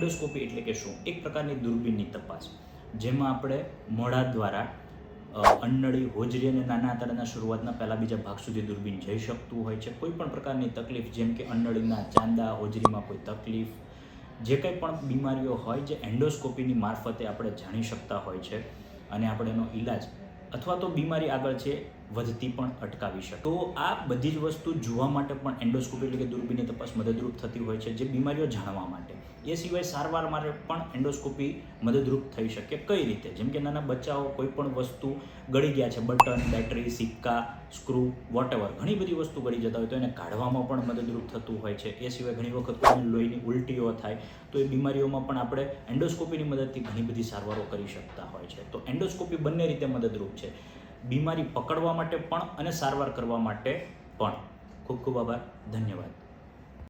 Endoscopy એટલે કે શું? એક પ્રકારની દૂરબીનની તપાસ, જેમાં આપણે મોઢા દ્વારા અન્નળી, હોજરી અને નાના આંતરડાના શરૂઆતના પહેલા બીજા ભાગ સુધી દૂરબીન જઈ શકતું હોય છે. કોઈ પણ પ્રકારની તકલીફ, જેમ કે અન્નળીના ચાંદા, હોજરીમાં કોઈ તકલીફ, જે કંઈ પણ બીમારીઓ હોય, જે એન્ડોસ્કોપીની મારફતે આપણે જાણી શકતા હોય છે અને આપણે એનો ઈલાજ અથવા તો બીમારી આગળ છે વધતી પણ અટકાવી શકે. તો આ બધી જ વસ્તુ જોવા માટે પણ એન્ડોસ્કોપી એટલે કે દૂરબીનની તપાસ મદદરૂપ થતી હોય છે, જે બીમારીઓ જાણવા માટે. એ સિવાય સારવાર માટે પણ એન્ડોસ્કોપી મદદરૂપ થઈ શકે. કઈ રીતે? જેમ કે નાના બચ્ચાઓ કોઈ પણ વસ્તુ ગળી ગયા છે, બટન, બેટરી, સિક્કા, સ્ક્રૂ, વોટેવર, ઘણી બધી વસ્તુ ગળી જતા હોય તો એને કાઢવામાં પણ મદદરૂપ થતું હોય છે. એ સિવાય ઘણી વખત કોઈને લોહીની ઉલટીઓ થાય તો એ બીમારીઓમાં પણ આપણે એન્ડોસ્કોપીની મદદથી ઘણી બધી સારવારો કરી શકતા હોય છે. તો એન્ડોસ્કોપી બંને રીતે મદદરૂપ છે, બીમારી પકડવા માટે પણ અને સારવાર કરવા માટે પણ. ખૂબ ખૂબ આભાર. ધન્યવાદ.